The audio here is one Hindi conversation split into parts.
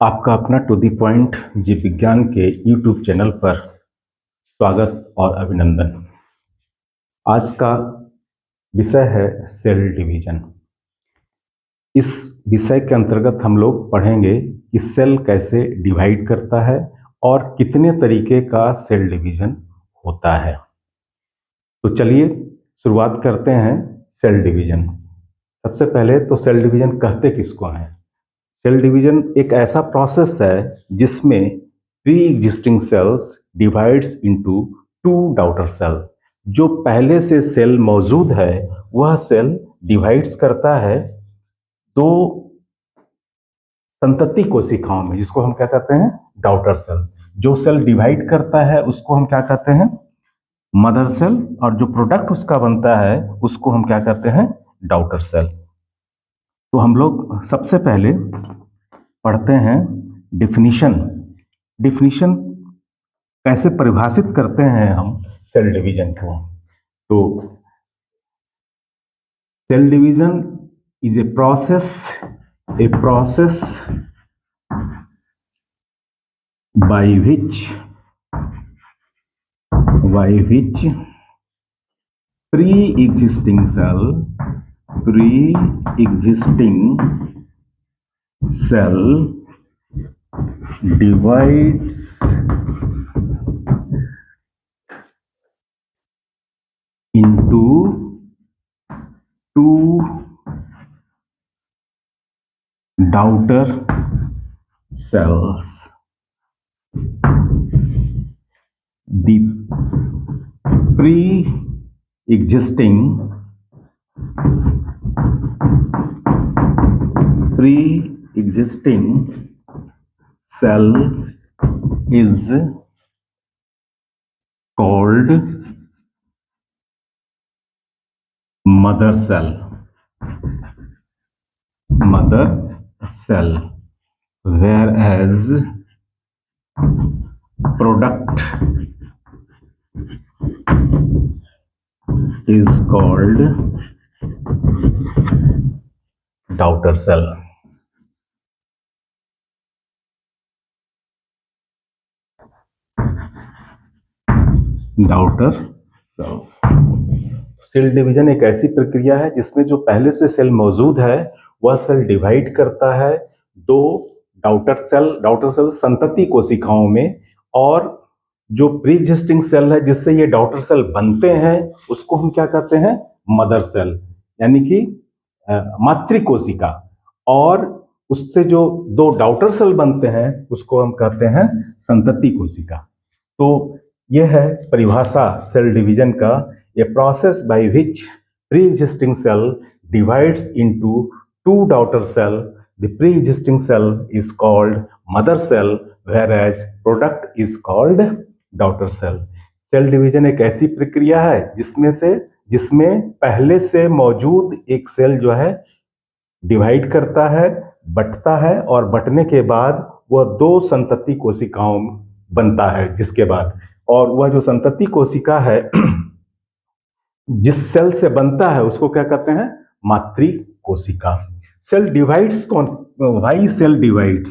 आपका अपना टू द पॉइंट जीव विज्ञान के यूट्यूब चैनल पर स्वागत और अभिनंदन। आज का विषय है सेल डिवीजन। इस विषय के अंतर्गत हम लोग पढ़ेंगे कि सेल कैसे डिवाइड करता है और कितने तरीके का सेल डिवीजन होता है। तो चलिए शुरुआत करते हैं सेल डिवीजन। सबसे पहले तो सेल डिवीजन कहते किसको हैं? सेल डिवीजन एक ऐसा प्रोसेस है जिसमें pre existing cells divides into two daughter cell. जो पहले से सेल मौजूद है वह सेल डिवाइड्स करता है दो संतति कोशिकाओं में, जिसको हम क्या कहते हैं? Daughter cell. जो सेल डिवाइड करता है उसको हम क्या कहते हैं? मदर सेल, और जो प्रोडक्ट उसका बनता है उसको हम क्या कहते हैं? Daughter cell. तो हम लोग सबसे पहले पढ़ते हैं डिफिनीशन। डिफिनीशन कैसे परिभाषित करते हैं हम सेल डिवीजन को? तो cell division is a process by which pre-existing cell divides into two daughter cells. The pre-existing cell is called mother cell, whereas product is called daughter cell. Daughter cells. Cell division एक ऐसी प्रक्रिया है जिसमें जो पहले से सेल मौजूद है वह सेल डिवाइड करता है दो डॉटर सेल संतति कोशिकाओं में, और जो प्री एग्जिस्टिंग सेल है जिससे ये डॉटर सेल बनते हैं उसको हम क्या कहते हैं? मदर सेल, यानी कि मातृ कोशिका। और उससे जो दो डॉटर सेल बनते हैं उसको हम कहते हैं संतति कोशिका। तो यह है परिभाषा सेल डिवीजन का। A process by which pre existing cell divides into two daughter cell. The pre existing cell is called mother cell, whereas product is called daughter cell. Cell division एक ऐसी प्रक्रिया है जिसमें पहले से मौजूद एक सेल जो है डिवाइड करता है, बंटता है, और बंटने के बाद वह दो संतति कोशिकाओं बनता है। जिसके बाद, और वह जो संतति कोशिका है जिस सेल से बनता है उसको क्या कहते हैं? मातृ कोशिका। सेल डिवाइड्स कौन? Why cell divides.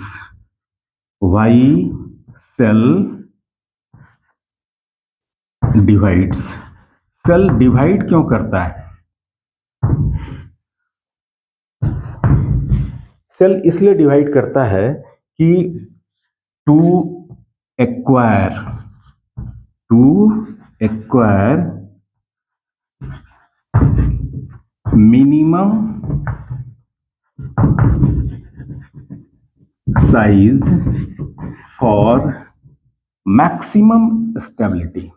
Cell divide क्यों करता है? सेल इसलिए डिवाइड करता है कि to acquire minimum size for maximum stability.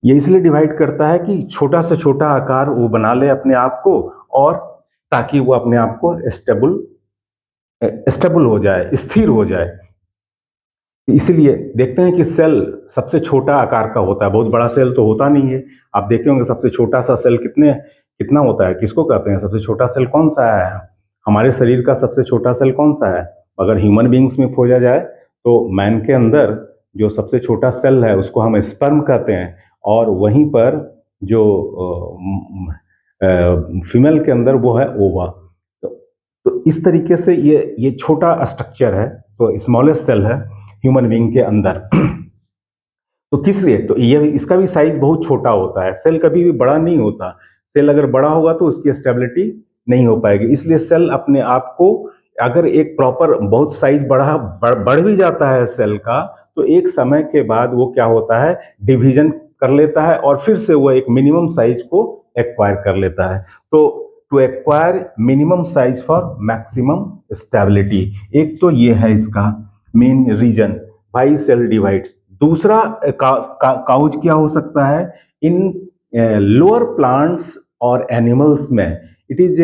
ये इसलिए डिवाइड करता है कि छोटा से छोटा आकार वो बना ले अपने आप को, और ताकि वो अपने आप को स्टेबल हो जाए, स्थिर हो जाए। इसलिए देखते हैं कि सेल सबसे छोटा आकार का होता है, बहुत बड़ा सेल तो होता नहीं है। आप देखे होंगे सबसे छोटा सा सेल कितना होता है? किसको कहते हैं सबसे छोटा सेल? कौन सा है? हमारे शरीर का सबसे छोटा सेल कौन सा है? अगर ह्यूमन बींग्स में खोजा जाए तो मैन के अंदर जो सबसे छोटा सेल है उसको हम स्पर्म कहते हैं, और वहीं पर जो फीमेल के अंदर वो है ओवा। तो इस तरीके से ये छोटा स्ट्रक्चर है, तो स्मॉलेस्ट सेल है ह्यूमन बीइंग के अंदर। तो किस लिए, तो ये इसका भी साइज बहुत छोटा होता है। सेल कभी भी बड़ा नहीं होता, सेल अगर बड़ा होगा तो उसकी स्टेबिलिटी नहीं हो पाएगी। इसलिए सेल अपने आप को, अगर एक प्रॉपर बहुत साइज बढ़ भी जाता है सेल का, तो एक समय के बाद वो क्या होता है, डिवीजन कर लेता है और फिर से वो एक मिनिमम साइज को एक्वायर कर लेता है। तो to acquire minimum size for maximum stability, एक तो ये है इसका main reason, why cell divides. दूसरा काउज क्या हो सकता है, इन लोअर प्लांट्स और एनिमल्स में it is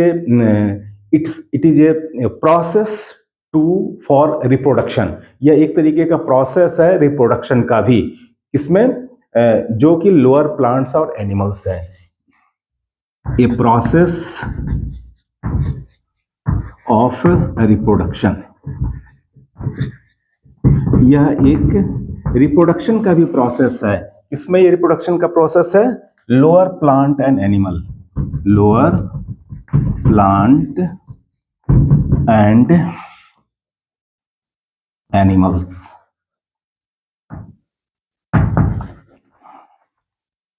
a process to for reproduction. यह एक तरीके का प्रोसेस है रिप्रोडक्शन का भी, इसमें जो कि लोअर प्लांट्स और एनिमल्स है। ए प्रोसेस ऑफ रिप्रोडक्शन, यह एक रिप्रोडक्शन का भी प्रोसेस है। इसमें ये रिप्रोडक्शन का प्रोसेस है lower plant and animal, lower plant and animals.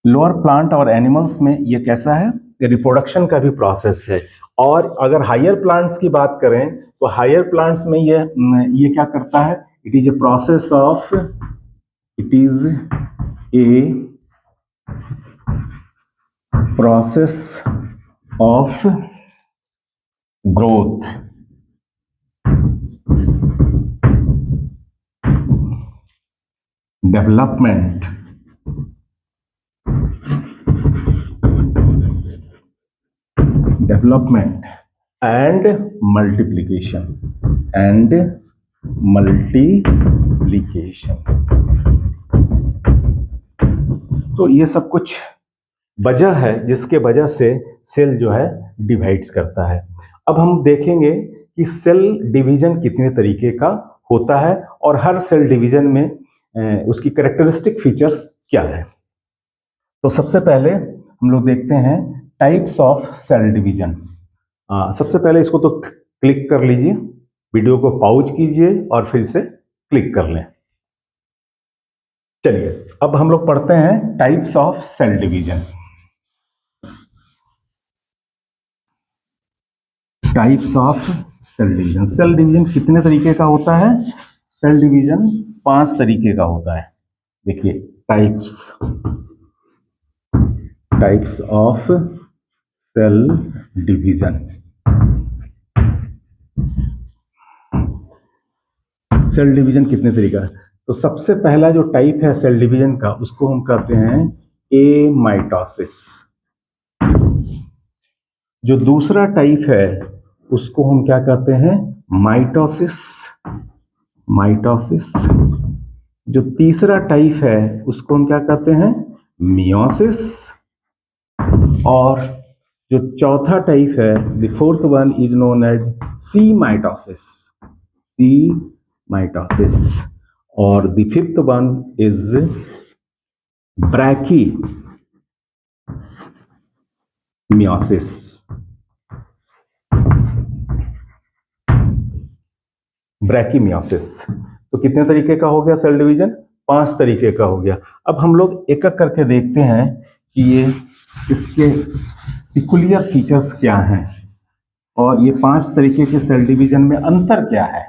Lower plant और एनिमल्स में ये कैसा है, रिप्रोडक्शन का भी प्रोसेस है। और अगर हायर प्लांट्स की बात करें तो हायर प्लांट्स में ये क्या करता है, it is a process of, it is a process of growth, development, development and multiplication, and multiplication. तो ये सब कुछ वजह है जिसके वजह से सेल जो है डिवाइड्स करता है। अब हम देखेंगे कि सेल डिवीजन कितने तरीके का होता है और हर सेल डिवीजन में उसकी कैरेक्टरिस्टिक फीचर्स क्या है। तो सबसे पहले हम लोग देखते हैं टाइप्स ऑफ सेल डिवीजन। सबसे पहले इसको तो क्लिक कर लीजिए, वीडियो को पॉज कीजिए और फिर से क्लिक कर लें। चलिए अब हम लोग पढ़ते हैं types of cell division. Types of cell division. Cell division कितने तरीके का होता है, सेल डिवीजन 5 तरीके का होता है। देखिए types of cell division. Cell division कितने तरीका है, तो सबसे पहला जो टाइप है सेल डिवीजन का उसको हम कहते हैं एमाइटोसिस। जो दूसरा टाइप है उसको हम क्या कहते हैं, माइटोसिस, माइटोसिस। जो तीसरा टाइप है उसको हम क्या कहते हैं, मियोसिस। और जो चौथा टाइप है, the fourth one is known as C mitosis, C mitosis. और the fifth one is brachymeiosis. Brachymeiosis. तो कितने तरीके का हो गया सेल डिवीजन, 5 तरीके का हो गया। अब हम लोग एक एक करके देखते हैं कि ये इसके पिकुलियर फीचर्स क्या हैं और ये 5 तरीके के सेल डिवीजन में अंतर क्या है।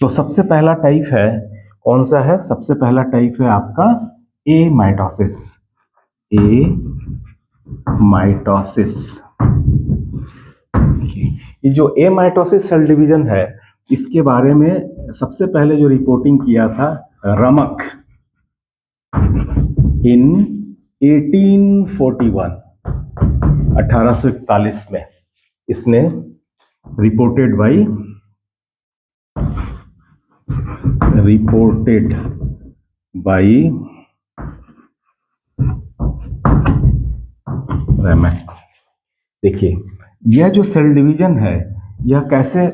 तो सबसे पहला टाइप है, कौन सा है, सबसे पहला टाइप है आपका एमाइटोसिस, एमाइटोसिस। ये जो एमाइटोसिस सेल डिवीजन है इसके बारे में सबसे पहले जो रिपोर्टिंग किया था रमक इन 1841, 1841 में इसने रिपोर्टेड बाई रमक। देखिए यह जो सेल डिवीजन है यह कैसे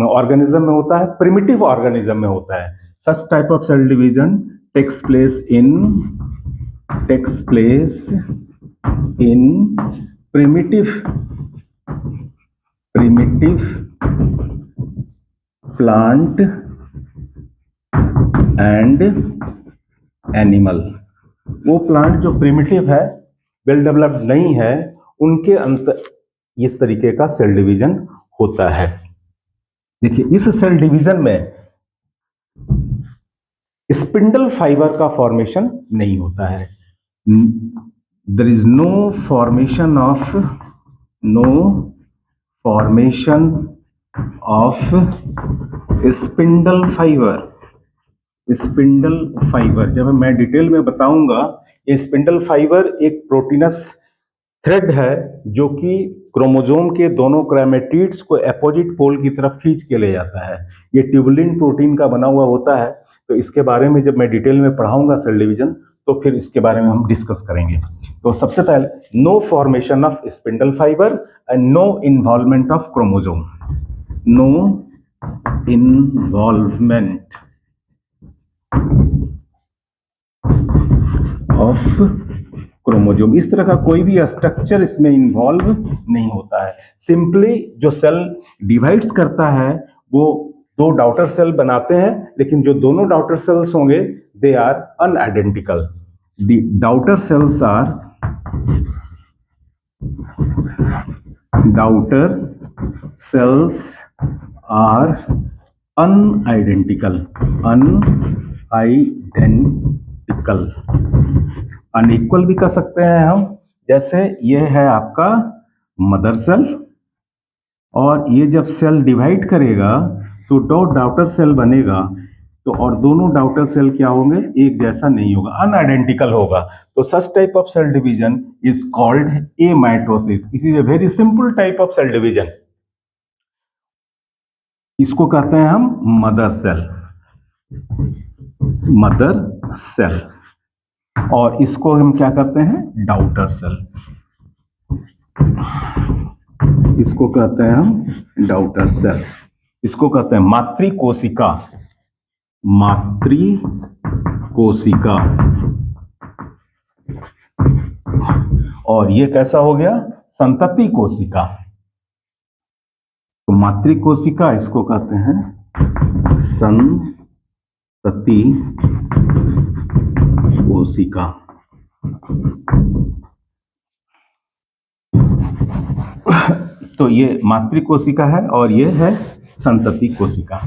ऑर्गेनिज्म में होता है, प्रिमिटिव ऑर्गेनिज्म में होता है। Such type of cell division takes place in primitive plant and animal। वो प्लांट जो प्रिमिटिव है, वेल डेवलप्ड नहीं है, उनके अंतर इस तरीके का सेल डिवीजन होता है। देखिए इस सेल डिवीजन में स्पिंडल फाइबर का फॉर्मेशन नहीं होता है। There is no formation of spindle fiber. जब मैं डिटेल में बताऊंगा, ये स्पिंडल फाइबर एक प्रोटीनस थ्रेड है जो कि क्रोमोसोम के दोनों क्रोमेटिड्स को अपोजिट पोल की तरफ खींच के ले जाता है। ये ट्यूबुलिन प्रोटीन का बना हुआ होता है। तो इसके बारे में जब मैं डिटेल में पढ़ाऊंगा सेल डिवीजन, तो फिर इसके बारे में हम डिस्कस करेंगे। तो सबसे पहले no formation of spindle fiber and no involvement of chromosome. No involvement of chromosome, इस तरह का कोई भी स्ट्रक्चर इसमें इन्वॉल्व नहीं होता है। सिंपली जो सेल डिवाइड्स करता है वो दो डॉटर सेल बनाते हैं, लेकिन जो दोनों डॉटर सेल्स होंगे they are unidentical. The daughter cells are unidentical. Unequal भी कर सकते हैं हम। जैसे ये है आपका मदर सेल, और ये जब सेल डिवाइड करेगा तो दो डॉटर सेल बनेगा, तो और दोनों डॉटर सेल क्या होंगे, एक जैसा नहीं होगा, अनआइडेंटिकल होगा। तो such type of cell division is called amitosis. It is a very simple type of cell division. इसको कहते हैं हम मदर सेल, और इसको हम क्या कहते हैं, डॉटर सेल। इसको कहते हैं हम डॉटर सेल। इसको कहते हैं मातृकोशिका। और ये कैसा हो गया, संतति कोशिका। तो मातृकोशिका इसको कहते हैं संतति कोशिका। तो ये मातृकोशिका है और ये है संतति कोशिका।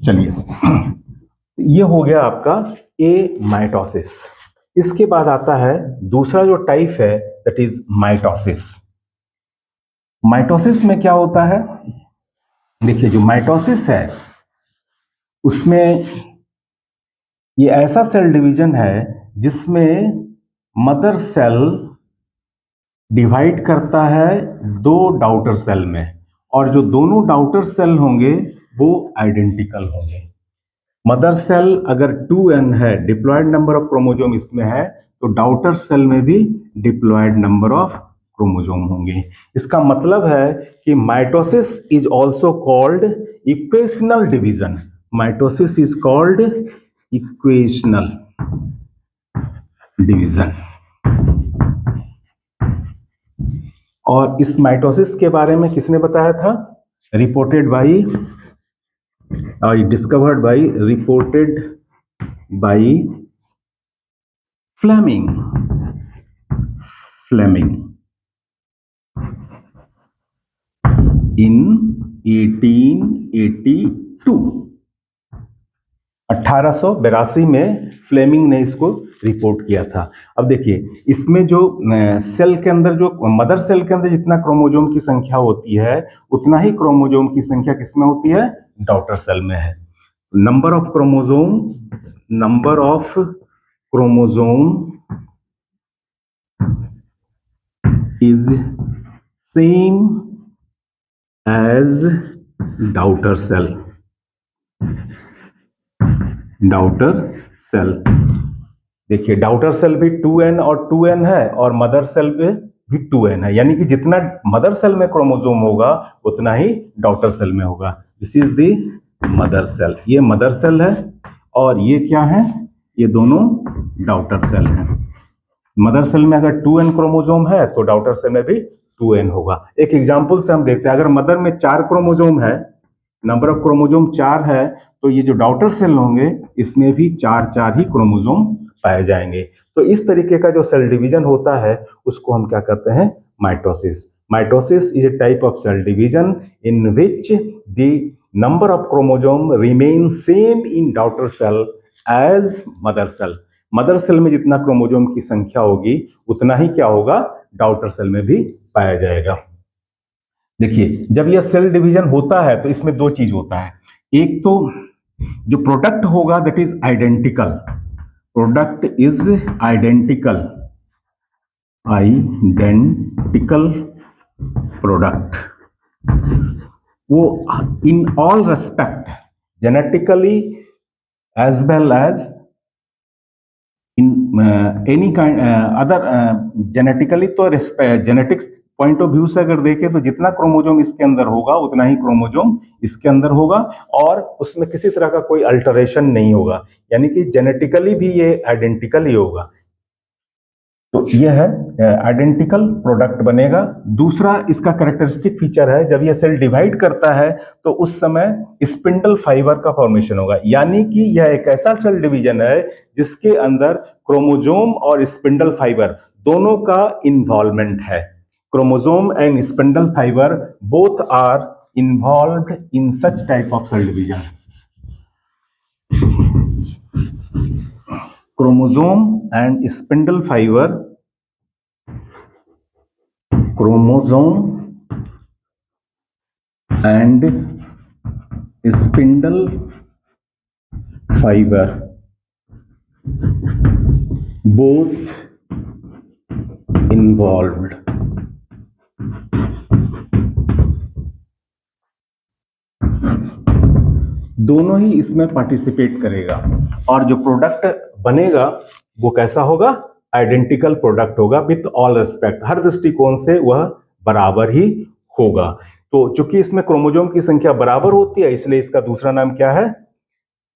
चलिए, ये हो गया आपका एमाइटोसिस। इसके बाद आता है दूसरा जो टाइप है, दैट इज माइटोसिस। माइटोसिस में क्या होता है, देखिए जो माइटोसिस है उसमें ये ऐसा सेल डिवीजन है जिसमें मदर सेल डिवाइड करता है दो डॉटर सेल में, और जो दोनों डॉटर सेल होंगे वो आइडेंटिकल होंगे। मदर सेल अगर 2n है, डिप्लॉयड नंबर ऑफ क्रोमोसोम इसमें है, तो डॉटर सेल में भी डिप्लॉयड नंबर ऑफ क्रोमोसोम होंगे। इसका मतलब है कि mitosis is also called equational division. Mitosis is called equational division. और इस माइटोसिस के बारे में किसने बताया था, reported by reported by Fleming in 1882। 1882 में फ्लेमिंग ने इसको रिपोर्ट किया था। अब देखिए इसमें जो सेल के अंदर, जो मदर सेल के अंदर जितना क्रोमोसोम की संख्या होती है, उतना ही क्रोमोसोम की संख्या किसमें होती है, डॉटर सेल में है। Number of chromosome is same as daughter cell. देखिए डॉटर सेल भी 2n और 2n है, और मदर सेल पे भी 2n है, यानी कि जितना मदर सेल में क्रोमोसोम होगा उतना ही डॉटर सेल में होगा। This is the mother cell. ये मदर सेल है, और ये क्या है, ये दोनों डॉटर सेल हैं। मदर सेल में अगर 2n क्रोमोसोम है तो डॉटर सेल में भी 2n होगा। एक एग्जांपल से हम देखते हैं, अगर मदर में 4 क्रोमोसोम है, नंबर ऑफ क्रोमोसोम 4 है, तो ये जो डॉटर सेल होंगे इसमें भी 4 ही क्रोमोसोम पाए जाएंगे। तो इस तरीके का जो सेल डिवीजन होता है उसको हम क्या कहते हैं, mitosis. Mitosis is a type of cell division in which the number of chromosome remain same in daughter cell as mother cell. Mother cell में जितना क्रोमोसोम की संख्या होगी उतना ही क्या होगा, डॉटर सेल में भी पाया जाएगा। देखिए, जब यह सेल डिवीजन होता है तो इसमें दो चीज होता है। एक तो जो प्रोडक्ट होगा that is identical, product is identical, identical product, वो in all respect genetically as well as in any kind other genetically. तो जेनेटिक्स पॉइंट ऑफ व्यू से अगर देखें तो जितना क्रोमोसोम इसके अंदर होगा उतना ही क्रोमोसोम इसके अंदर होगा और उसमें किसी तरह का कोई अल्टरेशन नहीं होगा, यानी कि जेनेटिकली भी ये आइडेंटिकल ही होगा। तो ये है आइडेंटिकल प्रोडक्ट बनेगा। दूसरा इसका कैरेक्टरिस्टिक फीचर है, जब ये सेल डिवाइड करता है तो उस समय स्पिंडल फाइबर का फॉर्मेशन होगा, यानी कि यह एक ऐसा सेल डिवीजन है जिसके अंदर क्रोमोसोम और स्पिंडल फाइबर दोनों का इन्वॉल्वमेंट है। Chromosome and spindle fiber both are involved in such type of cell division. Chromosome and spindle fiber, chromosome and spindle fiber both involved दोनों ही इसमें पार्टिसिपेट करेगा और जो प्रोडक्ट बनेगा वो कैसा होगा, आइडेंटिकल प्रोडक्ट होगा विथ ऑल रिस्पेक्ट, हर दृष्टिकोण से वह बराबर ही होगा। तो चूंकि इसमें क्रोमोसोम की संख्या बराबर होती है इसलिए इसका दूसरा नाम क्या है,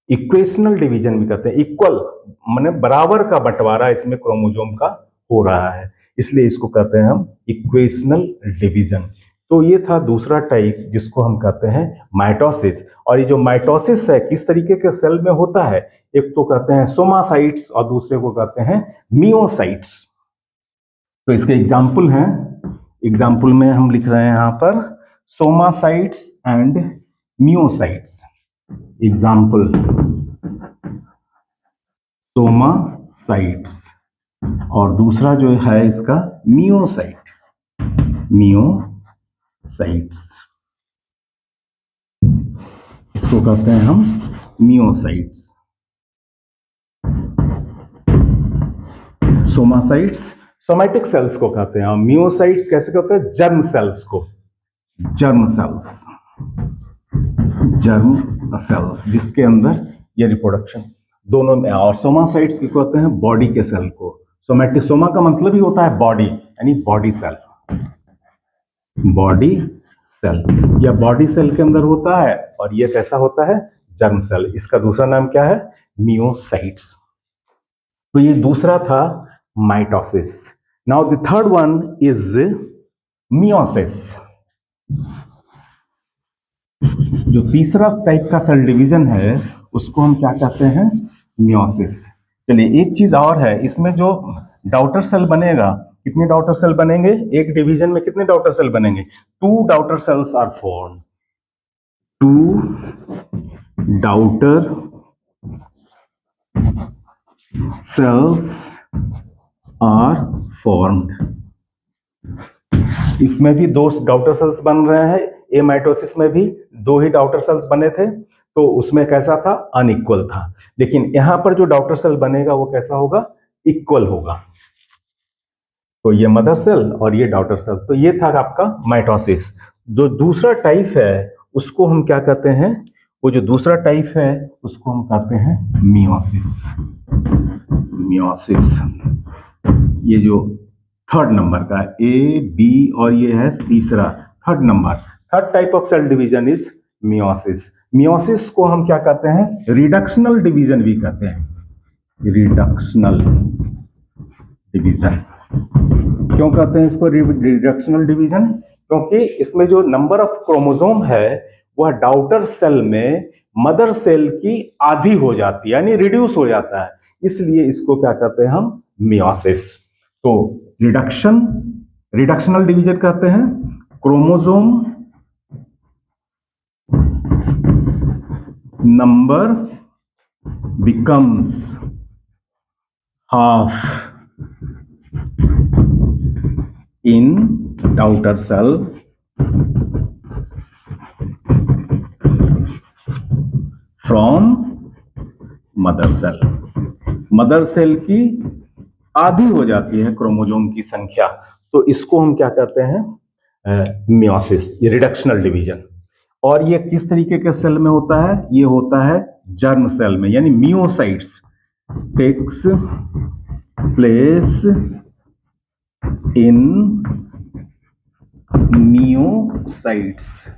इक्वेशनल डिवीजन भी कहते हैं। इक्वल माने बराबर का बंटवारा इसमें क्रोमोसोम का हो रहा है, इसलिए इसको कहते हैं हम इक्वेशनल डिवीजन। तो ये था दूसरा टाइप जिसको हम कहते हैं माइटोसिस। और ये जो माइटोसिस है किस तरीके के सेल में होता है, एक तो कहते हैं सोमासाइट्स और दूसरे को कहते हैं मियोसाइट्स। तो इसके एग्जाम्पल हैं, एग्जाम्पल में हम लिख रहे हैं यहां पर सोमासाइट्स एंड मियोसाइट्स। एग्जाम्पल सोमासाइट्स और दूसरा जो है इसका मियोसाइट, मियोसाइट्स, इसको कहते हैं हम मियोसाइट्स। सोमासाइट्स सोमैटिक सेल्स को कहते हैं, मियोसाइट्स कैसे कहते हैं, जर्म सेल्स को, जर्म सेल्स, जर्म सेल्स जिसके अंदर ये रिप्रोडक्शन दोनों में। और सोमासाइट्स की कहते हैं बॉडी के सेल को। सोमैटिक, सोमा का मतलब ही होता है बॉडी, यानी बॉडी सेल, बॉडी सेल या बॉडी सेल के अंदर होता है और ये कैसा होता है, जर्म सेल। इसका दूसरा नाम क्या है, मियोसाइट्स। तो ये दूसरा था mitosis. Now the third one is meiosis. जो तीसरा टाइप का सेल डिवीजन है उसको हम क्या कहते हैं, मियोसिस। चलिए एक चीज और है, इसमें जो डॉटर सेल बनेगा, कितने डॉटर सेल बनेंगे, एक डिवीजन में कितने डॉटर सेल बनेंगे, 2 daughter cells are formed, 2 daughter cells are formed. इसमें भी 2 डॉटर सेल्स बन रहे हैं, ए माइटोसिस में भी 2 ही डॉटर सेल्स बने थे, तो उसमें कैसा था, अनइक्वल था। लेकिन यहां पर जो डॉटर सेल बनेगा वो कैसा होगा, इक्वल होगा। तो ये मदर सेल और ये डॉटर सेल। तो ये था आपका माइटोसिस। जो दूसरा टाइप है उसको हम क्या कहते हैं, वो जो दूसरा टाइप है उसको हम कहते हैं मियोसिस। मियोसिस ये जो थर्ड नंबर का ए बी और ये है तीसरा, third number, third type of cell division is meiosis. Meiosis को हम क्या कहते हैं, रिडक्शनल डिवीजन भी कहते हैं, रिडक्शनल डिवीजन। क्यों कहते हैं इसको रिडक्शनल डिवीजन? क्योंकि इसमें जो नंबर ऑफ क्रोमोसोम है वह डाउटर सेल में मदर सेल की आधी हो जाती है, यानी रिड्यूस हो जाता है, इसलिए इसको क्या कहते हैं हम? मियोसिस। तो रिडक्शनल डिवीजन कहते हैं chromosome number becomes half in daughter cell from mother cell। Mother cell की आधी हो जाती है क्रोमोसोम की संख्या, तो इसको हम क्या कहते हैं? मियोसिस, ये रिडक्शनल डिवीजन। और ये किस तरीके के सेल में होता है? ये होता है जर्म सेल में, यानी meiocytes takes place in meiocytes.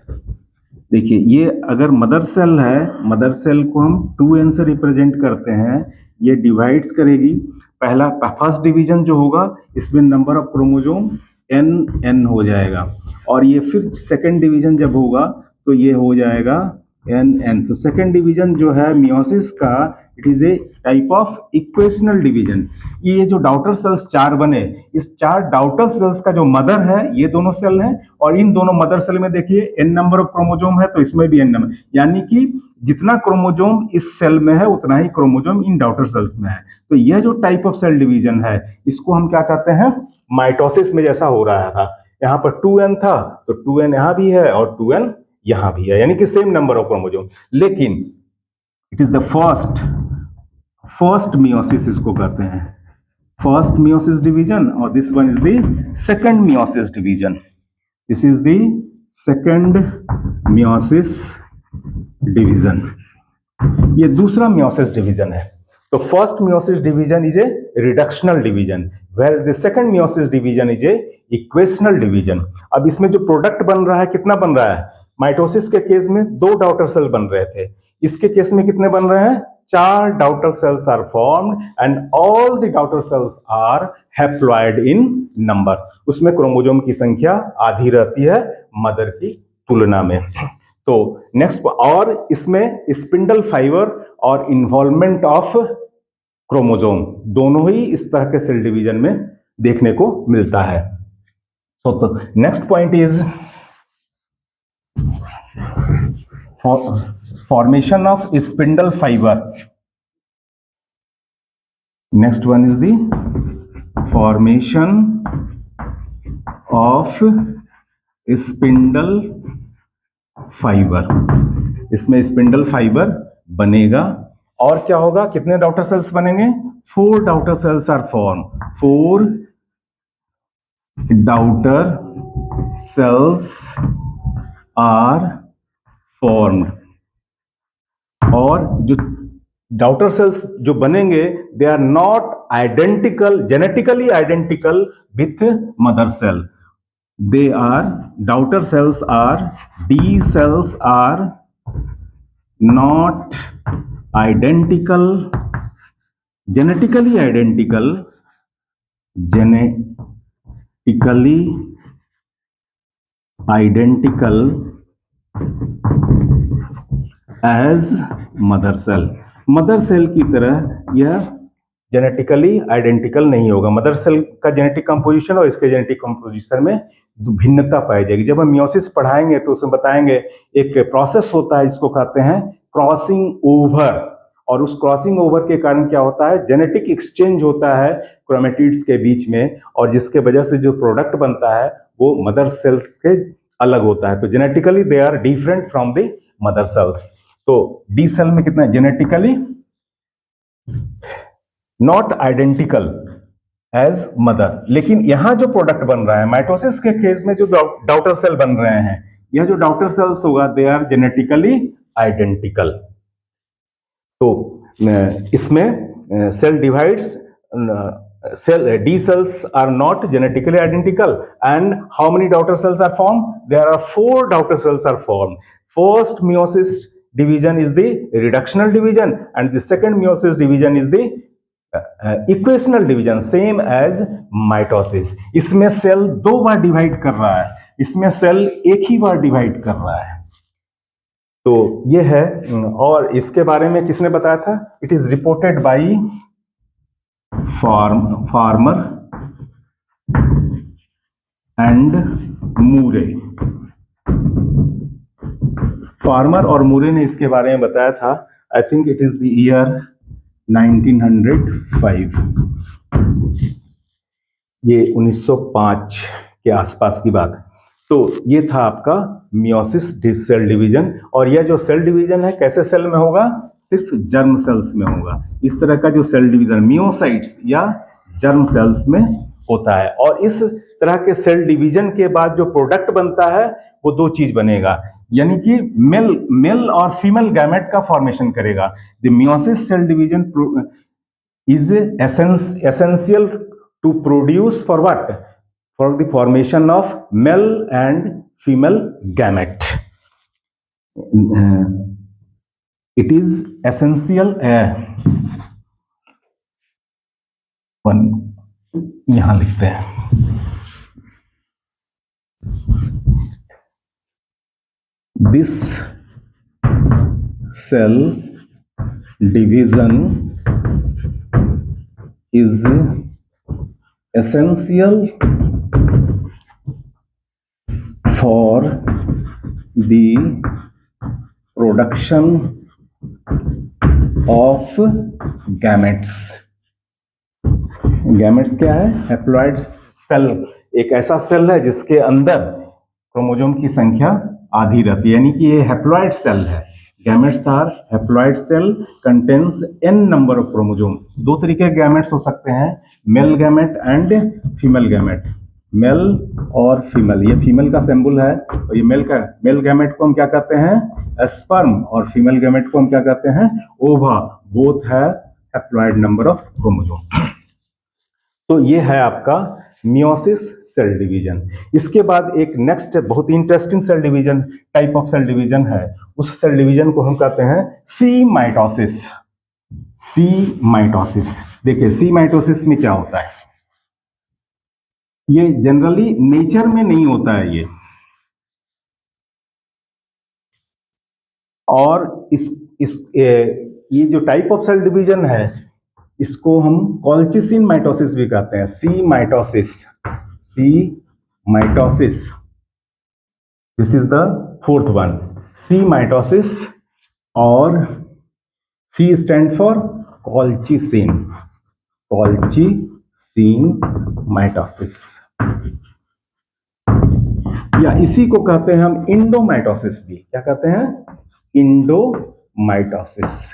देखिए, ये अगर मदर सेल है, मदर सेल को हम 2n से रिप्रेजेंट करते हैं, ये डिवाइड्स करेगी। पहला फर्स्ट डिवीजन जो होगा इसमें नंबर ऑफ क्रोमोसोम n हो जाएगा, और ये फिर सेकंड डिवीजन जब होगा तो ये हो जाएगा n। तो सेकंड डिवीजन जो है मियोसिस का, it is a type of equational division. ये जो डाउटर सेल्स 4 बने, इस 4 डाउटर सेल्स का जो मदर है ये दोनों सेल हैं, और इन दोनों मदर सेल में देखिए n नंबर ऑफ क्रोमोसोम है, तो इसमें भी n नंबर, यानी कि जितना क्रोमोसोम इस सेल में है उतना ही क्रोमोसोम इन डाउटर सेल्स में है। तो यह जो टाइप ऑफ सेल डिवीजन है इसको हम क्या कहते हैं? माइटोसिस में जैसा हो रहा था, यहाँ पर 2n था तो 2n यहाँ भी है और 2n यहाँ भी है, यानी कि सेम नंबर ऑफ क्रोमोसोम। लेकिन it is the first meiosis इसको कहते हैं, फर्स्ट मियोसिस डिवीजन, और this one is the second meiosis division. This is the second meiosis division. ये दूसरा मियोसिस डिवीजन है। तो first meiosis division is a reductional division, where the second meiosis division is a equational division. अब इसमें जो प्रोडक्ट बन रहा है कितना बन रहा है? माइटोसिस के केस में 2 डाउटर सेल बन रहे थे, इसके केस में कितने बन रहे हैं? 4 daughter cells are formed and all the daughter cells are haploid in number. उसमें क्रोमोसोम की संख्या आधी रहती है मदर की तुलना में। तो नेक्स्ट, और इसमें स्पिंडल फाइबर और इन्वॉल्वमेंट ऑफ क्रोमोसोम दोनों ही इस तरह के सेल डिवीजन में देखने को मिलता है। तो next point is formation of spindle fiber। Next one is the formation of spindle fiber। इसमें स्पिंडल फाइबर बनेगा, और क्या होगा? कितने डाउटर सेल्स बनेंगे? 4 daughter cells are form, 4 daughter cells are formed. और जो डाउटर सेल्स जो बनेंगे they are not identical, genetically identical with mother cell. They are, daughter cells are, the cells are not identical, genetically identical, genetically identical as mother cell. Mother cell की तरह यह जेनेटिकली आइडेंटिकल नहीं होगा। मदर सेल का जेनेटिक कंपोजिशन और इसके जेनेटिक कंपोजिशन में भिन्नता पाई जाएगी। जब हम मियोसिस पढ़ाएंगे तो उसमें बताएंगे एक प्रोसेस होता है जिसको कहते हैं क्रॉसिंग ओवर, और उस क्रॉसिंग ओवर के कारण क्या होता है? जेनेटिक एक्सचेंज होता है क्रोमेटिड्स के बीच में, और जिसके वजह से जो प्रोडक्ट बनता है वो मदर सेल्स के अलग होता है। तो genetically they are different from the mother cells. तो डी सेल में कितना? Genetically not identical as mother. लेकिन यहां जो प्रोडक्ट बन रहा है माइटोसिस के केस में, जो डाउटर सेल बन रहे हैं, यह जो डाउटर सेल्स होगा दे आर जेनेटिकली आइडेंटिकल। तो इसमें cell divides, cell D cells are not genetically identical, and how many daughter cells are formed? There are 4 daughter cells are formed. First meiosis division is the reductional division, and the second meiosis division is the equational division same as mitosis. इसमें सेल 2 बार डिवाइड कर रहा है, इसमें सेल एक ही बार डिवाइड कर रहा है। तो ये है। और इसके बारे में किसने बताया था? It is reported by farmer and Moore. Farmer और मूरे ने इसके बारे में बताया था। I think it is the year 1905, ये 1905 के आसपास की बात है। तो ये था आपका मियोसिस सेल डिवीजन। और यह जो सेल डिवीजन है कैसे सेल में होगा? सिर्फ जर्म सेल्स में होगा। इस तरह का जो सेल डिवीजन मियोसाइट्स या जर्म सेल्स में होता है। और इस तरह के सेल डिवीजन के बाद जो प्रोडक्ट बनता है वो 2 चीज बनेगा, यानी कि मेल और फीमेल गैमेट का फॉर्मेशन करेगा। The meiosis cell division is essential to produce for what? For the formation of male and female gamete. It is essential. यहां लिखते हैं this cell division is essential for the production of gametes. gametes क्या है? Haploid cell. एक ऐसा सेल है जिसके अंदर क्रोमोसोम की संख्या आधी रहती है, यानी कि ये हैप्लॉइड सेल है। Gametes are haploid cell contains n number of chromosome. 2 तरीके के गैमेट्स हो सकते हैं, male gamete and female gamete. Male और फीमेल, ये फीमेल का सिंबल है और ये मेल गैमेट को हम क्या कहते हैं? स्पर्म। और फीमेल गैमेट को हम क्या कहते हैं? ओवा। बोथ है हैप्लॉइड नंबर ऑफ क्रोमोसोम। तो ये है आपका मियोसिस सेल डिवीजन। इसके बाद एक नेक्स्ट बहुत ही interesting cell division, type of cell division है। उस सेल डिवीजन को हम कहते हैं सी माइटोसिस। C mitosis. देखिए सी माइटोसिस में क्या होता है? ये जनरली नेचर में नहीं होता है ये। और ये जो टाइप ऑफ सेल डिवीजन है इसको हम कॉल्चिसिन माइटोसिस भी कहते हैं। C mitosis. C mitosis, this is the 4th one, C mitosis. और C stand for colchicine. Colchicine mitosis, या इसी को कहते हैं हम इंडोमाइटोसिस भी। क्या कहते हैं? इंडोमाइटोसिस।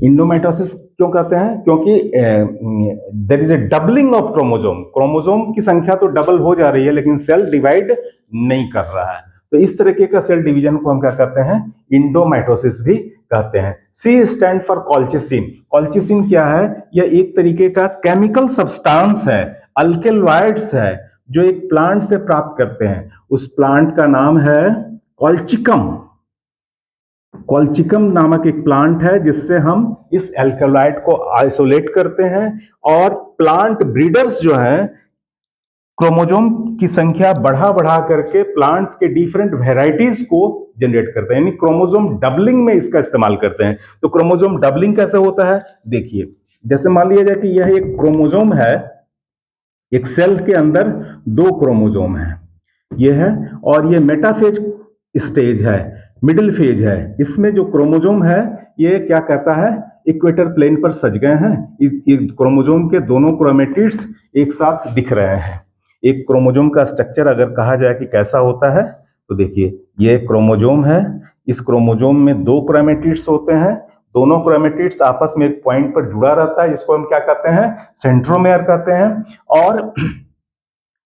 इंडोमाइटोसिस क्यों कहते हैं? क्योंकि there is a doubling of chromosome. Chromosome की संख्या तो डबल हो जा रही है लेकिन सेल डिवाइड नहीं कर रहा है। तो इस तरीके का सेल डिवीजन को हम क्या कहते हैं? इंडोमाइटोसिस भी कहते हैं। सी स्टैंड फॉर कॉल्चिसिन। कॉल्चिसिन क्या है? यह एक तरीके का केमिकल सब्सटेंस है, अल्केलॉइड्स है, जो एक प्लांट से प्राप्त करते हैं। उस प्लांट का नाम है कॉल्चिकम। कॉल्चिकम नामक एक प्लांट है जिससे हम इस एल्कलॉइड को आइसोलेट करते हैं। और प्लांट ब्रीडर्स जो हैं क्रोमोसोम की संख्या बढ़ा बढ़ा करके प्लांट्स के डिफरेंट वेराइटीज को जनरेट करते हैं, यानी क्रोमोसोम डबलिंग में इसका इस्तेमाल करते हैं। तो क्रोमोसोम डबलिंग कैसे होता है? देखिए, जैसे मान लिया जाए कि यह एक क्रोमोसोम है, एक सेल के अंदर 2 क्रोमोसोम है, यह है, और ये मेटाफेज स्टेज है, मिडिल फेज है। इसमें जो क्रोमोसोम है ये क्या कहता है? इक्वेटर प्लेन पर सज गए हैं। ये क्रोमोसोम के दोनों क्रोमेटिड्स एक साथ दिख रहे हैं। एक क्रोमोसोम का स्ट्रक्चर अगर कहा जाए कि कैसा होता है, तो देखिए ये क्रोमोसोम है। इस क्रोमोसोम में 2 क्रोमेटिड्स होते हैं। दोनों क्रोमेटिड्स आपस में एक पॉइंट पर जुड़ा रहता है, जिसको हम क्या कहते हैं? सेंट्रोमेयर कहते हैं। और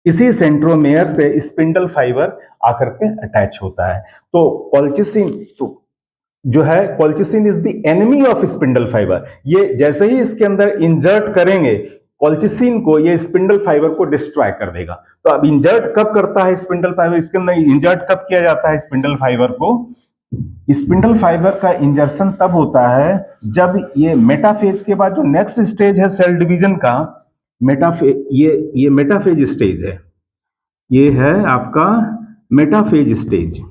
इसी सेंट्रोमेयर से स्पिंडल फाइबर आकर के अटैच होता है। तो कॉल्चिसिन जो है, colchicine is the enemy of spindle fibre. ये जैसे ही इसके अंदर इंजर्ट करेंगे कॉल्चिसिन को, ये स्पिंडल फाइबर को डिस्ट्रॉय कर देगा। तो अब इंजर्ट कब करता है स्पिंडल फाइबर? इसके अंदर इंजर्ट कब किया जाता है स्पिंडल फाइबर को? स्पिंडल फाइबर का इंजर्शन तब होता है जब ये मेटाफेज के बाद जो नेक्स्ट स्टेज है सेल डिवीजन का, मेटाफेज, ये मेटाफेज स्टेज है, ये है आपका मेटाफेज स्टेज,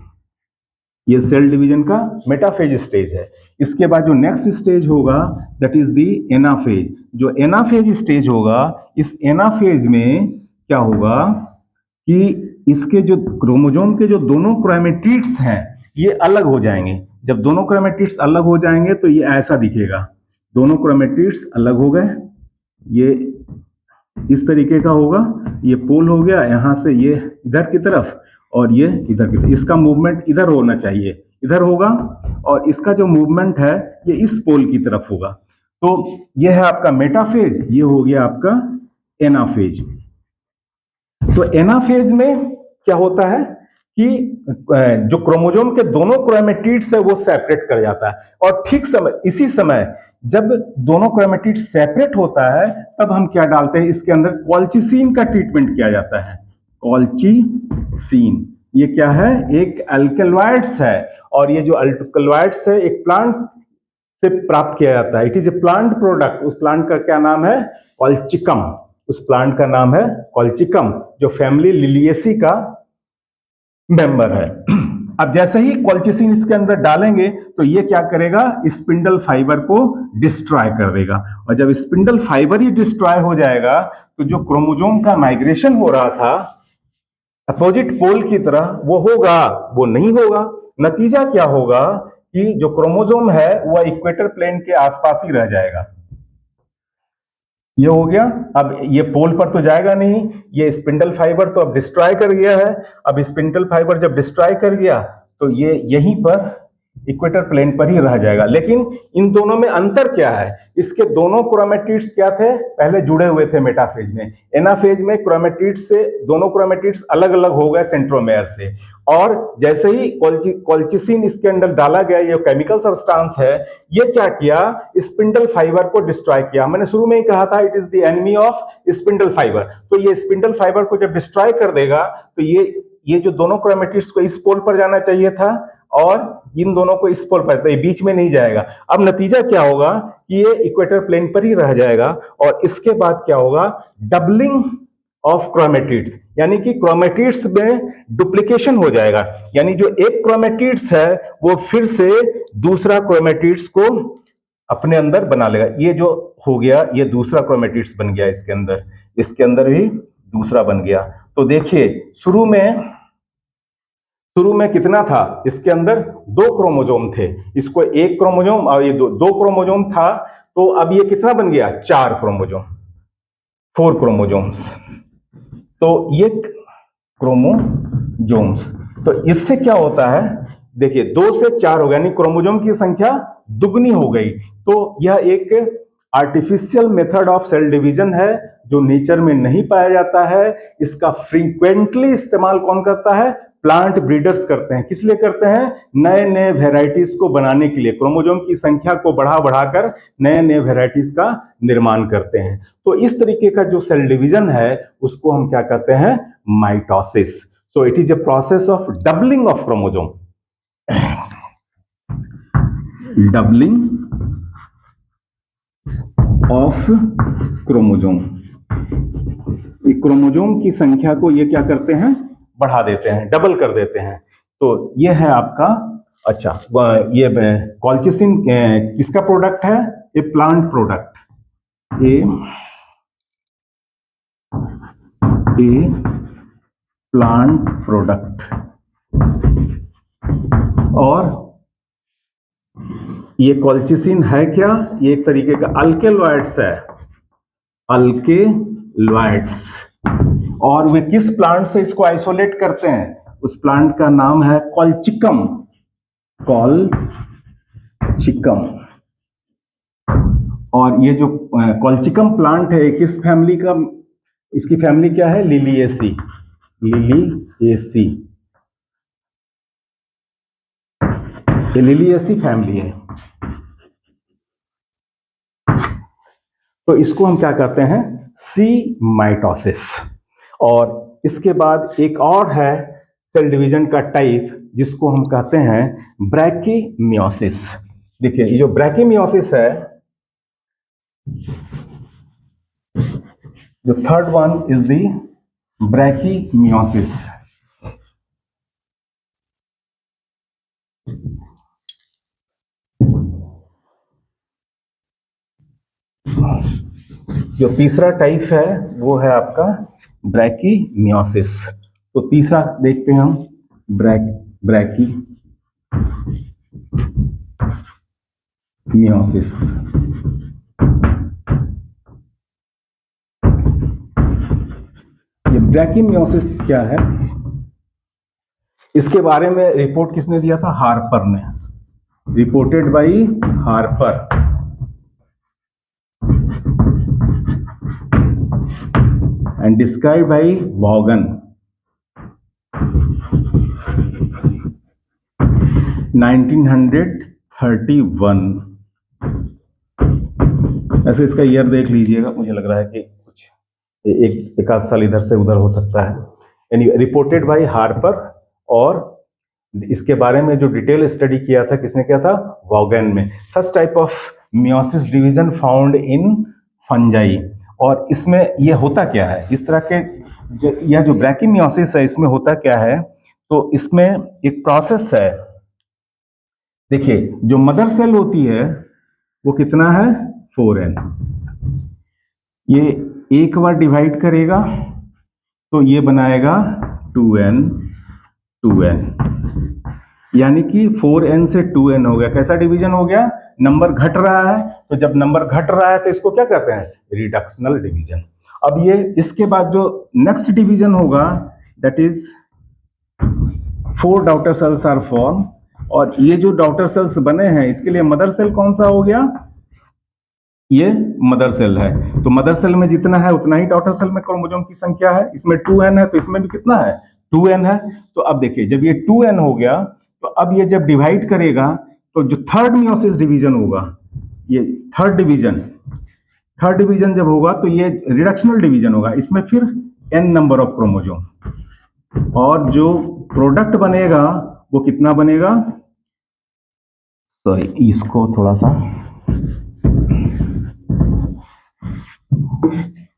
ये सेल डिवीजन का मेटाफेज स्टेज है। इसके बाद जो नेक्स्ट स्टेज होगा दैट इज द एनाफेज। जो एनाफेज स्टेज होगा, इस एनाफेज में क्या होगा कि इसके जो क्रोमोसोम के जो दोनों क्रोमेटिड्स हैं ये अलग हो जाएंगे। जब दोनों क्रोमेटिड्स अलग हो जाएंगे तो ये ऐसा दिखेगा, दोनों क्रोमेटिड्स अलग हो गए, ये इस तरीके का होगा, ये पोल हो गया यहां से ये इधर की तरफ और ये इधर की तरफ, इसका मूवमेंट इधर होना चाहिए, इधर होगा, और इसका जो मूवमेंट है ये इस पोल की तरफ होगा। तो ये है आपका मेटाफेज, ये हो गया आपका एनाफेज। तो एनाफेज में क्या होता है कि जो क्रोमोसोम के दोनों क्रोमेटिड्स है वो सेपरेट कर जाता है, और ठीक समय इसी समय जब दोनों क्रोमेटिड सेपरेट होता है तब हम क्या डालते हैं इसके अंदर, कॉल्चिसिन का ट्रीटमेंट किया जाता है। कॉल्चिसिन ये क्या है, एक अल्कलॉइड्स है, और ये जो अल्कलॉइड्स है एक प्लांट से प्राप्त किया जाता है। It is A plant product. उस प्लांट का क्या नाम है, कॉल्चिकम। उस प्लांट का नाम है कॉल्चिकम, जो फैमिली लिलिएसी का मेंबर है। अब जैसे ही कॉल्चिसिन इसके अंदर डालेंगे तो ये क्या करेगा, स्पिंडल फाइबर को डिस्ट्रॉय कर देगा, और जब स्पिंडल फाइबर ही डिस्ट्रॉय हो जाएगा तो जो क्रोमोसोम का माइग्रेशन हो रहा था अपोजिट पोल की तरह वो होगा, वो नहीं होगा। नतीजा क्या होगा कि जो क्रोमोसोम है वह इक्वेटर प्लेन के आसपास ही रह जाएगा। ये हो गया, अब ये पोल पर तो जाएगा नहीं, ये स्पिंडल फाइबर तो अब डिस्ट्रॉय कर गया है। अब स्पिंडल फाइबर जब डिस्ट्रॉय कर गया तो ये यहीं पर इक्वेटर प्लेन पर ही रह जाएगा। लेकिन इन दोनों में अंतर क्या है, इसके दोनों क्रोमेटिड्स क्या थे, पहले जुड़े हुए थे मेटाफेज में। एनाफेज में क्रोमेटिड्स से दोनों क्रोमेटिड्स अलग अलग हो गए सेंट्रोमेयर से, और जैसे ही कॉल्चिसिन इसके अंदर डाला गया, ये केमिकल सब्सटेंस है, ये क्या किया, स्पिंडल फाइबर को डिस्ट्रॉय किया। मैंने शुरू में ही कहा था it is the enemy of spindle fibre. तो ये स्पिंडल फाइबर को जब डिस्ट्रॉय कर देगा तो ये जो दोनों क्रोमेटिड्स को इस पोल पर जाना चाहिए था और इन दोनों को इस पोल पर, तो ये बीच में नहीं जाएगा। अब नतीजा क्या होगा कि ये इक्वेटर प्लेन पर ही रह जाएगा, और इसके बाद क्या होगा, डबलिंग ऑफ क्रोमेटिड्स, यानी कि क्रोमेटिड्स में डुप्लीकेशन हो जाएगा, यानी जो एक क्रोमेटिड्स है वो फिर से दूसरा क्रोमेटिड्स को अपने अंदर बना लेगा। ये जो हो गया ये दूसरा क्रोमेटिड्स बन गया इसके अंदर, इसके अंदर भी दूसरा बन गया। तो देखिए शुरू में कितना था, इसके अंदर 2 क्रोमोसोम थे, इसको एक क्रोमोसोम और ये दो क्रोमोसोम था, तो अब ये कितना बन गया, 4 क्रोमोसोम, 4 क्रोमोसोम्स। तो ये क्रोमोसोम्स, तो इससे क्या होता है, देखिए 2 से 4 हो गया, यानी क्रोमोसोम की संख्या दुगनी हो गई। तो यह एक artificial method of cell division है जो नेचर में नहीं पाया जाता है। इसका फ्रीक्वेंटली इस्तेमाल कौन करता है, प्लांट ब्रीडर्स करते हैं। किस लिए करते हैं, नए नए वेराइटीज को बनाने के लिए, क्रोमोसोम की संख्या को बढ़ाकर नए नए वेराइटीज का निर्माण करते हैं। तो इस तरीके का जो सेल डिवीजन है उसको हम क्या कहते हैं, mitosis. So it is a process of doubling of chromosome, doubling of chromosome. Chromosome की संख्या को ये क्या करते हैं, बढ़ा देते हैं, डबल कर देते हैं। तो ये है आपका, अच्छा ये कॉल्चिसिन किसका प्रोडक्ट है, ए प्लांट प्रोडक्ट, ए प्लांट प्रोडक्ट। और ये कॉल्चिसिन है क्या, ये एक तरीके का अल्केलॉइड्स है, अल्केलॉइड्स। और वे किस प्लांट से इसको आइसोलेट करते हैं, उस प्लांट का नाम है कॉल्चिकम, कॉल्चिकम। और ये जो कॉल्चिकम प्लांट है किस फैमिली का, इसकी फैमिली क्या है, लिलिएसी, लिलिएसी, ये लिलिएसी फैमिली है। तो इसको हम क्या कहते हैं, सी माइटोसिस। और इसके बाद एक और है सेल डिवीजन का टाइप जिसको हम कहते हैं ब्रैकीमियोसिस। देखिए ये जो ब्रैकीमियोसिस है, the third one is the brachymeiosis। जो तीसरा टाइप है वो है आपका ब्रैकीमियोसिस। तो तीसरा देखते हैं हम ब्रैकीमियोसिस। ये ब्रैकीमियोसिस क्या है, इसके बारे में रिपोर्ट किसने दिया था? हार्पर ने, reported by Harper. And described by Vaughan 1931। ऐसे इसका ईयर देख लीजिएगा, मुझे लग रहा है कि कुछ एक आध साल इधर से उधर हो सकता है। यानी रिपोर्टेड बाय हार्पर, और इसके बारे में जो डिटेल स्टडी किया था किसने किया था? वॉगन में। सच type of meiosis division found in fungi. और इसमें ये होता क्या है, इस तरह के यह जो ब्रैकीमियोसिस है इसमें होता क्या है? तो इसमें एक प्रोसेस है। देखिए जो मदर सेल होती है वो कितना है? 4n। ये एक बार डिवाइड करेगा तो ये बनाएगा 2n, यानी कि 4n से 2n हो गया। कैसा डिवीजन हो गया? नंबर घट रहा है, तो जब नंबर घट रहा है तो इसको क्या कहते हैं? Reductional division. अब ये इसके बाद जो नेक्स्ट डिवीजन होगा that is 4 daughter cells are form, और ये जो डॉटर सेल्स बने हैं इसके लिए मदर सेल कौन सा हो गया? ये मदर सेल है। तो मदर सेल में जितना है उतना ही डॉटर सेल में क्रोमोसोम की संख्या है। इसमें 2n है तो इसमें भी कितना है? 2n है। तो अब देखिए जब ये 2n हो गया तो अब ये जब डिवाइड करेगा तो जो थर्ड मियोसिस डिवीजन होगा, ये थर्ड डिवीजन जब होगा तो ये रिडक्शनल डिवीजन होगा। इसमें फिर n नंबर ऑफ क्रोमोसोम, और जो प्रोडक्ट बनेगा वो कितना बनेगा? सॉरी इसको थोड़ा सा,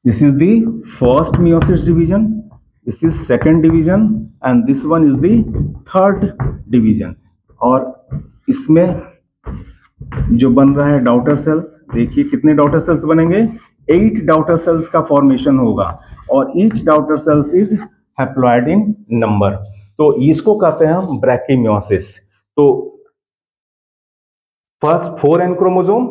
this is the first meiosis division, this is second division, and this one is the third division. और इसमें जो बन रहा है डॉटर सेल, देखिए कितने डॉटर सेल्स बनेंगे? 8 डॉटर सेल्स का फॉर्मेशन होगा, और each daughter cells is haploid in number. तो इसको कहते हैं हम ब्रैकीमियोसिस। तो फर्स्ट 4n क्रोमोसोम,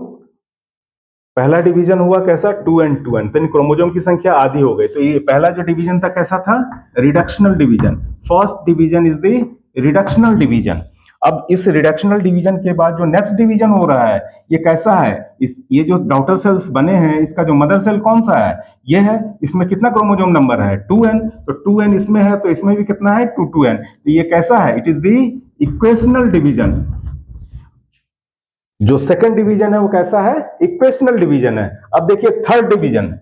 पहला डिवीजन हुआ कैसा? 2n, तो क्रोमोसोम की संख्या आधी हो गई। तो ये पहला जो डिवीजन था कैसा था? Reductional division. First division is the reductional division. अब इस रिडक्शनल डिवीजन के बाद जो नेक्स्ट डिवीजन हो रहा है ये कैसा है? ये जो डॉटर सेल्स बने हैं इसका जो मदर सेल कौन सा है? ये है। इसमें कितना क्रोमोसोम नंबर है? 2n। तो 2n इसमें है तो इसमें भी कितना है? 2n। तो ये कैसा है? It is the equational division. जो सेकंड डिवीजन है वो कैसा है? इक्वेशनल डिवीजन है। अब देखिए थर्ड डिवीजन,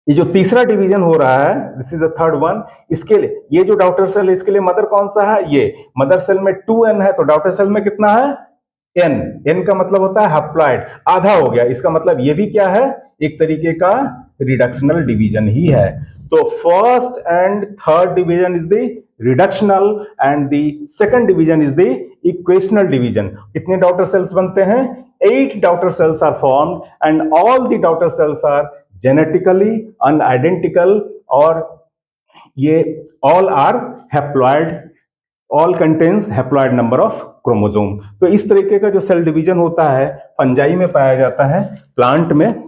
ये जो तीसरा डिवीजन हो रहा है, this is the third one. इसके लिए ये जो डॉटर सेल है इसके लिए मदर कौन सा है? ये मदर सेल में 2n है, तो डॉटर सेल में कितना है? n का मतलब होता है हैप्लॉइड, आधा हो गया। इसका मतलब ये भी क्या है? एक तरीके का रिडक्शनल डिवीजन ही है। तो first and third division is the reductional and the second division is the equational division. कितने डॉटर सेल्स बनते हैं? 8 daughter cells are formed, and all the daughter cells are genetically unidentical, और ये all are haploid, all contains haploid number of chromosome. तो इस तरीके का जो सेल डिवीजन होता है फंजाई में पाया जाता है, प्लांट में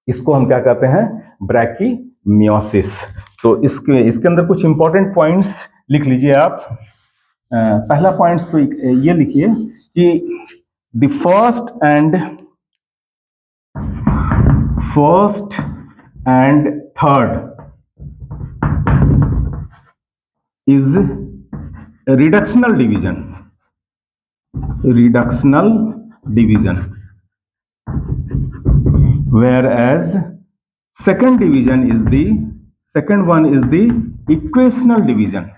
इसको हम क्या कहते हैं? ब्रैकीमियोसिस। तो इसके अंदर कुछ इंपॉर्टेंट पॉइंट्स लिख लीजिए आप। पहला पॉइंट्स तो ये लिखिए कि the first and third is reductional division, whereas second one is the equational division.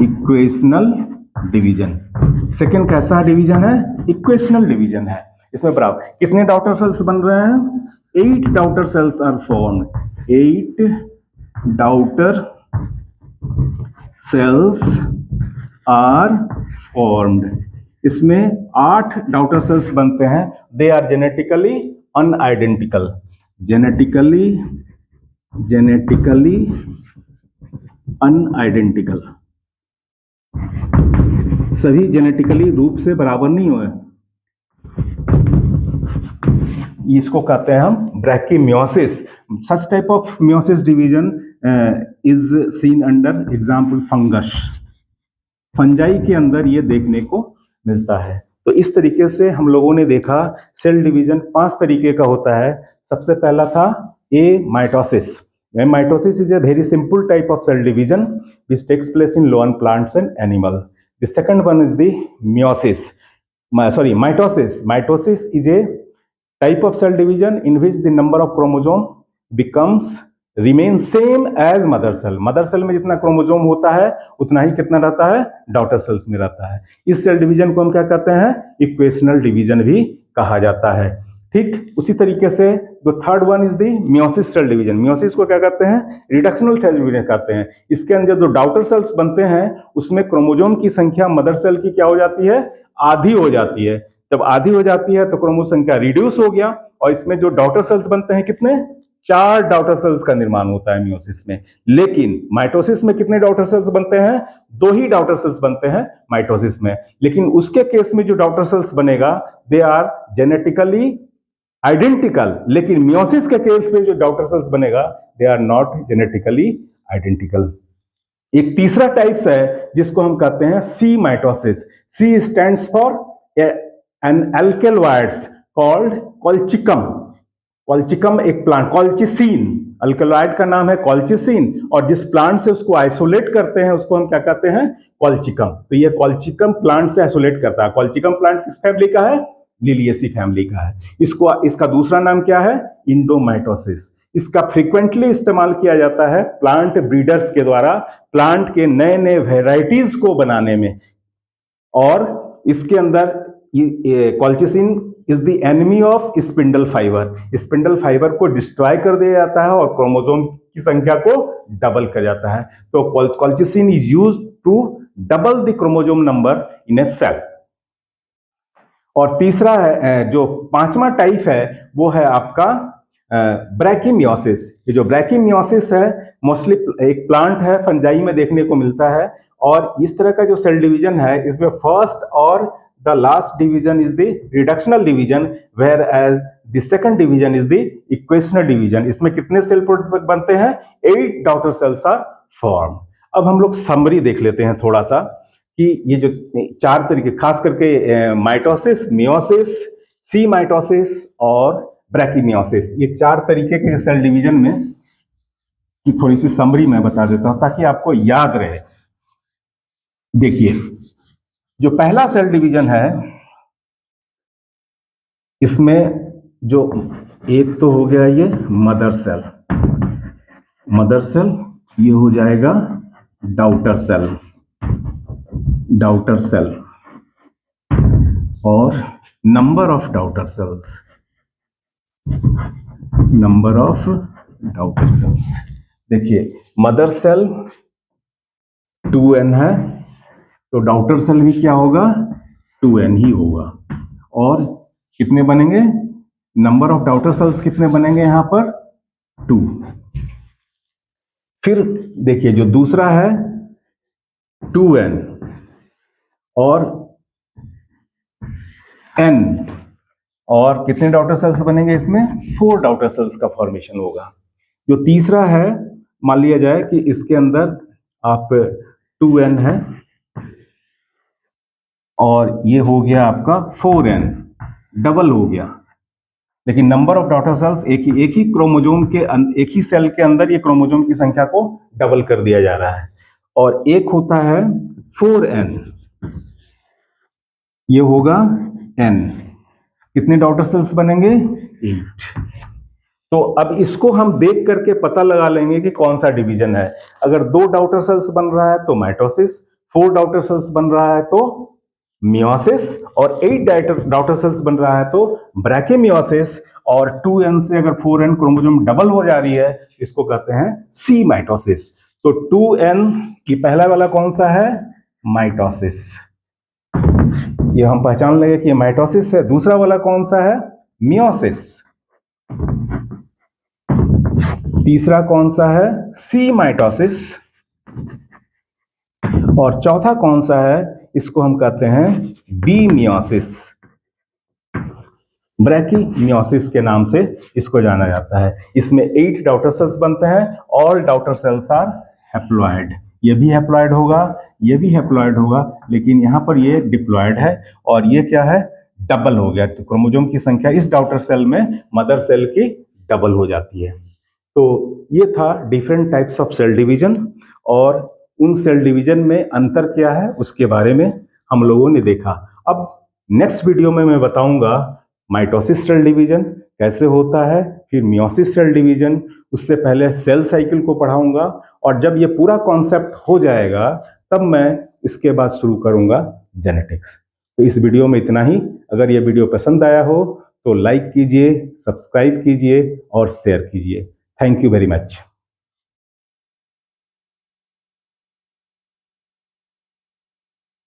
Equational division. Second कैसा डिवीजन है? इक्वेशनल डिवीजन है। इसमें बराबर कितने डॉटर सेल्स बन रहे हैं? 8 daughter cells are form. 8 daughter cells are formed. इसमें 8 डॉटर सेल्स बनते हैं। They are genetically unidentical. Genetically unidentical, सभी जेनेटिकली रूप से बराबर नहीं हुए। इसको कहते हैं हम brachymeiosis. Such type of meiosis division is seen under example fungus. Fungi के अंदर ये देखने को मिलता है। तो इस तरीके से हम लोगों ने देखा सेल डिवीजन 5 तरीके का होता है। सबसे पहला था mitosis. Mitosis is a very simple type of cell division which takes place in lower plants and animal. The second one is the meiosis. Mitosis. Mitosis is a type of cell division in which the number of chromosome remains same as mother cell. Mother cell में जितना क्रोमोजोम होता है उतना ही कितना रहता है? डॉटर सेल्स में रहता है। इस सेल डिवीजन को हम क्या कहते हैं? इक्वेशनल डिवीजन भी कहा जाता है। ठीक उसी तरीके से the third one is the meiosis cell division. Meiosis को क्या कहते हैं? रिडक्शनल सेल डिवीजन कहते हैं। इसके अंदर जो डॉटर सेल्स बनते हैं उसमें क्रोमोजोम की संख्या मदर सेल की क्या हो जाती है? आधी हो जाती है। जब आधी हो जाती है तो क्रोमोसोम संख्या रिड्यूस हो गया और इसमें जो डॉटर सेल्स बनते हैं कितने? 4 डॉटर सेल्स का निर्माण होता है मियोसिस में। लेकिन माइटोसिस में कितने डॉटर सेल्स बनते हैं? 2 ही डॉटर सेल्स बनते हैं माइटोसिस में। लेकिन उसके केस में जो डॉटर सेल्स बनेगा दे आर जेनेटिकली आइडेंटिकल। लेकिन मियोसिस के केस पे जो डॉटर सेल्स बनेगा they are not genetically identical. एक तीसरा टाइप्स है जिसको हम कहते हैं C mitosis. C stands for an alkaloids called colchicum. Colchicum एक प्लांट, कॉल्चिसिन अल्केलॉइड का नाम है कॉल्चिसिन, और जिस प्लांट से उसको आइसोलेट करते हैं उसको हम क्या कहते हैं? कॉल्चिकम। तो ये कॉल्चिकम प्लांट से आइसोलेट करता है। कॉल्चिकम प्लांट किस फैमिली का है? लिलिएसी फैमिली का है। इसका दूसरा नाम क्या है? इंडोमाइटोसिस। इसका फ्रीक्वेंटली इस्तेमाल किया जाता है प्लांट ब्रीडर्स के द्वारा प्लांट के नए नए वेराइटीज को बनाने में। और इसके अंदर colchicine is the enemy of spindle fibre. Spindle fibre को डिस्ट्रॉय कर दिया जाता है और क्रोमोसोम की संख्या को डबल कर जाता है। तो colchicine is used to double the chromosome number in a cell. और तीसरा है जो 5वां टाइप है वो है आपका ब्रैकीमियोसिस। ये जो ब्रैकीमियोसिस है मोस्टली एक प्लांट है, फंजाई में देखने को मिलता है। और इस तरह का जो सेल डिवीजन है इसमें फर्स्ट और the last division is the reductional division, whereas the second division is the equational division. इसमें कितने सेल बनते हैं? 8 डॉटर सेल्स आर फॉर्म। अब हम लोग समरी देख लेते हैं थोड़ा सा कि ये जो 4 तरीके, खास करके माइटोसिस, मियोसिस, सी माइटोसिस और ब्रैकीमियोसिस, ये 4 तरीके के सेल डिवीजन में की थोड़ी सी समरी मैं बता देता हूं ताकि आपको याद रहे। देखिए जो पहला सेल डिवीजन है इसमें जो एक तो हो गया ये मदर सेल। मदर सेल ये हो जाएगा डॉटर सेल। डॉटर सेल और number of daughter cells. Number of daughter cells देखिए मदर सेल 2n है तो डॉटर सेल भी क्या होगा? 2n ही होगा। और कितने बनेंगे? नंबर ऑफ डॉटर सेल्स कितने बनेंगे यहां पर? 2। फिर देखिए जो दूसरा है 2n और n, और कितने डॉटर सेल्स बनेंगे इसमें? 4 डॉटर सेल्स का फॉर्मेशन होगा। जो तीसरा है मान लिया जाए कि इसके अंदर आप 2n है और ये हो गया आपका 4n, डबल हो गया। लेकिन नंबर ऑफ डॉटर सेल्स एक ही क्रोमोजोम के एक ही सेल के अंदर ये क्रोमोजोम की संख्या को डबल कर दिया जा रहा है। और एक होता है 4n, ये होगा n। कितने डॉटर सेल्स बनेंगे? 8। तो अब इसको हम देख करके पता लगा लेंगे कि कौन सा डिवीजन है। अगर 2 डॉटर सेल्स बन रहा है तो माइटोसिस, 4 डॉटर सेल्स बन रहा है तो मियोसिस, और 8 डॉटर सेल्स बन रहा है तो ब्रैकेमियोसिस, और 2n से अगर 4n क्रोमोसोम डबल हो जा रही है इसको कहते हैं सी माइटोसिस। तो 2n की पहला वाला कौन सा है? माइटोसिस, ये हम पहचान लेंगे कि माइटोसिस है। दूसरा वाला कौन सा है? मियोसिस। तीसरा कौन सा है? सी माइटोसिस। और चौथा कौन सा है? इसको हम कहते हैं बी मियोसिस, ब्रैकीमियोसिस के नाम से इसको जाना जाता है। इसमें 8 डॉटर सेल्स बनते हैं। All daughter cells are haploid, ये भी हैप्लॉइड होगा, ये भी हैप्लॉइड होगा, लेकिन यहाँ पर ये डिप्लॉइड है और ये क्या है? डबल हो गया। तो क्रोमोसोम की संख्या इस डॉटर सेल में मदर सेल की डबल हो जाती है। तो ये था different types of cell division, और उन सेल डिवीजन में अंतर क्या है उसके बारे में हम लोगों ने देखा। अब नेक्स्ट वीडियो में मैं बताऊंगा माइटोसिस सेल डिवीजन कैसे होता है, फिर मियोसिस सेल डिवीजन, उससे पहले सेल साइकिल को पढ़ाऊंगा, और जब ये पूरा कॉन्सेप्ट हो जाएगा तब मैं इसके बाद शुरू करूंगा जेनेटिक्स। तो इस वीडियो में इतना ही। अगर ये वीडियो पसंद आया हो तो लाइक कीजिए, सब्सक्राइब कीजिए और शेयर कीजिए। Thank you very much.